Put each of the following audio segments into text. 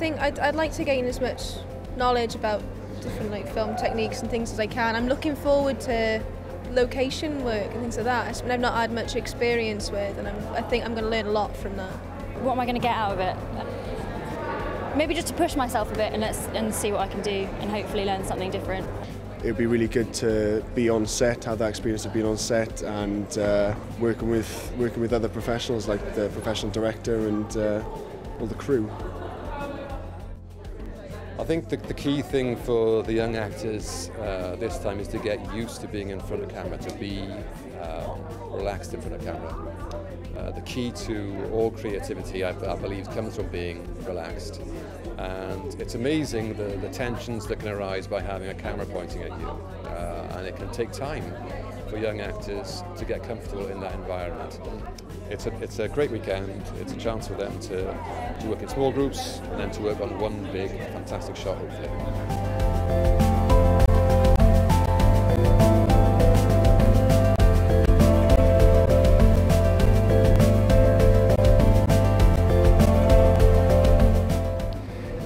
think I'd like to gain as much knowledge about different like film techniques and things as I can. I'm looking forward to location work and things like that. It's something I've not had much experience with, and I think I'm going to learn a lot from that. What am I going to get out of it? Maybe just to push myself a bit and see what I can do and hopefully learn something different. It would be really good to be on set, have that experience of being on set and working with other professionals like the professional director and all the crew. I think the key thing for the young actors this time is to get used to being in front of camera, to be relaxed in front of camera. The key to all creativity, I believe, comes from being relaxed. And it's amazing the tensions that can arise by having a camera pointing at you. And it can take time for young actors to get comfortable in that environment. It's a great weekend. It's a chance for them to work in small groups and then to work on one big, fantastic shot, hopefully.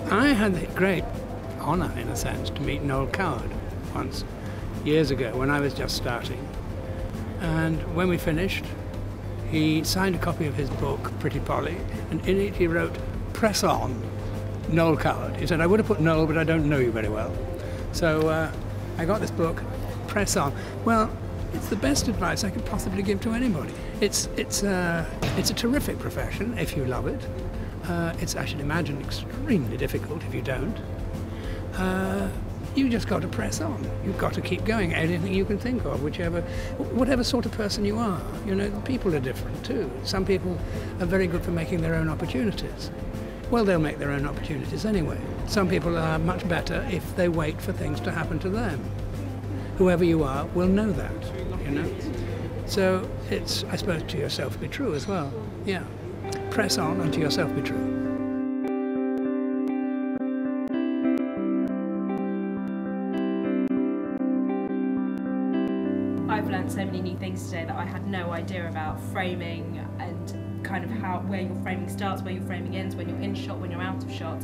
I had the great honour, in a sense, to meet Noel Coward once, years ago, when I was just starting. And when we finished, he signed a copy of his book, Pretty Polly, and in it he wrote, "Press on, Noel Coward." He said, "I would have put Noel, but I don't know you very well." So I got this book, Press On. Well, it's the best advice I could possibly give to anybody. It's a terrific profession if you love it. It's, I should imagine, extremely difficult if you don't. You just got to press on. You've got to keep going. Anything you can think of, whatever sort of person you are. You know, people are different too. Some people are very good for making their own opportunities. Well, they'll make their own opportunities anyway. Some people are much better if they wait for things to happen to them. Whoever you are will know that, you know. So it's, I suppose, to yourself be true as well. Yeah. Press on and to yourself be true. I've learned so many new things today that I had no idea about: framing and kind of where your framing starts, where your framing ends, when you're in shot, when you're out of shot,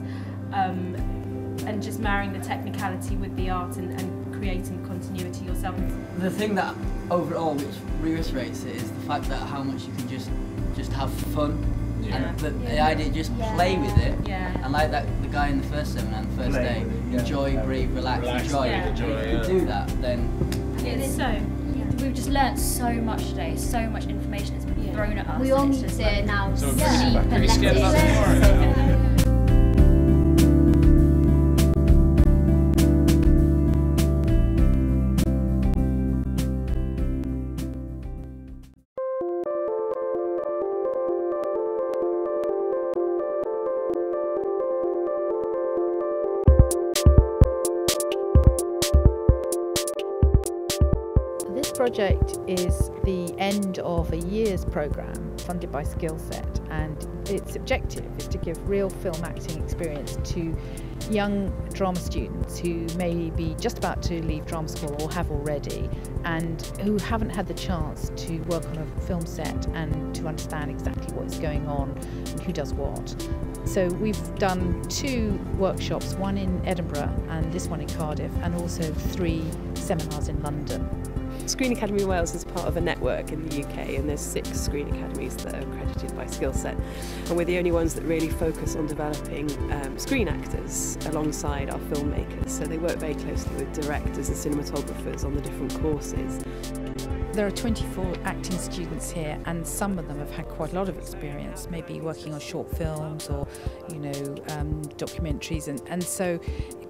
and just marrying the technicality with the art and creating continuity yourself. The thing that overall which reiterates it is the fact that how much you can just have fun. Yeah. And the idea, just play with it, and like the guy in the first seminar, on the first day, enjoy, breathe, relax, enjoy. If you do that, then it's so. We've just learnt so much today, so much information has been thrown at us. We all need to now So pretty scared about tomorrow. This project is the end of a year's programme funded by Skillset, and its objective is to give real film acting experience to young drama students who may be just about to leave drama school or have already, and who haven't had the chance to work on a film set and to understand exactly what's going on and who does what. So we've done 2 workshops, one in Edinburgh and this one in Cardiff, and also 3 seminars in London. Screen Academy Wales is part of a network in the UK, and there's 6 screen academies that are accredited by Skillset, and we're the only ones that really focus on developing screen actors alongside our filmmakers. So they work very closely with directors and cinematographers on the different courses. There are 24 acting students here, and some of them have had quite a lot of experience, maybe working on short films or, you know, documentaries, and so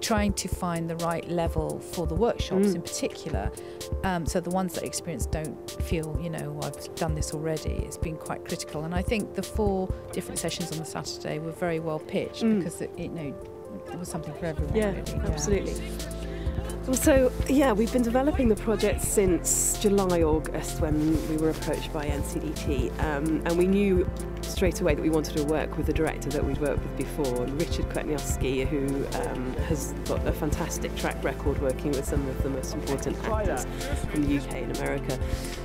trying to find the right level for the workshops in particular, so the ones that are experienced don't feel, you know, I've done this already. It's been quite critical, and I think the 4 different sessions on the Saturday were very well pitched because it, you know, it was something for everyone. Yeah, really. absolutely. Well, so yeah, we've been developing the project since July, August, when we were approached by NCDT, and we knew straight away that we wanted to work with the director that we'd worked with before, Richard Kwetniowski, who has got a fantastic track record working with some of the most important actors from the UK and America.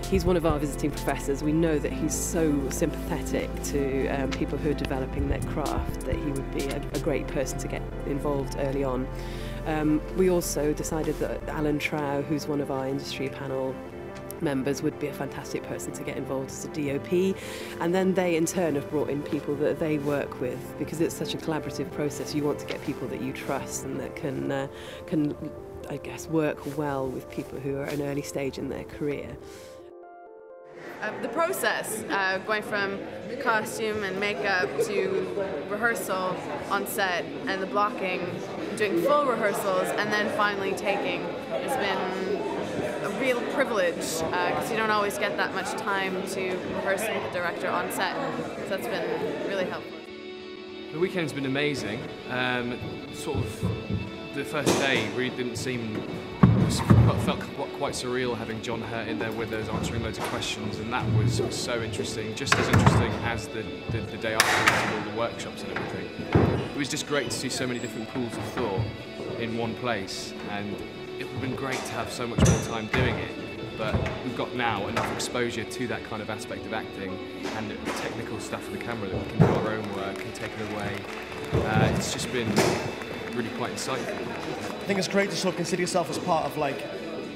He's one of our visiting professors. We know that he's so sympathetic to people who are developing their craft that he would be a great person to get involved early on. We also decided that Alan Trow, who's one of our industry panel members, would be a fantastic person to get involved as a DOP, and then they in turn have brought in people that they work with, because it's such a collaborative process. You want to get people that you trust and that can I guess work well with people who are at an early stage in their career. The process, going from costume and makeup to rehearsal on set and the blocking, doing full rehearsals and then finally taking, has been a real privilege because you don't always get that much time to rehearse with the director on set, so that's been really helpful. The weekend's been amazing. Sort of the first day really didn't seem, felt quite surreal having John Hurt in there with us answering loads of questions, and that was so interesting, just as interesting as the day after all the workshops and everything. It was just great to see so many different pools of thought in one place, and it would have been great to have so much more time doing it, but we've got now enough exposure to that kind of aspect of acting and the technical stuff of the camera that we can do our own work and take it away. It's just been really quite insightful. I think it's great to sort of consider yourself as part of like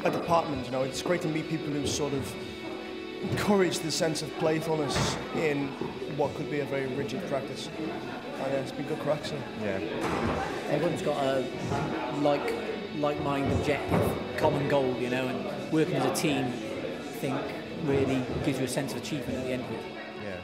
a department, you know. It's great to meet people who sort of encourage the sense of playfulness in what could be a very rigid practice. And it's been good crack, so. Yeah. Everyone's got a like-minded objective, common goal, you know, and working as a team, I think, really gives you a sense of achievement at the end of it. Yeah.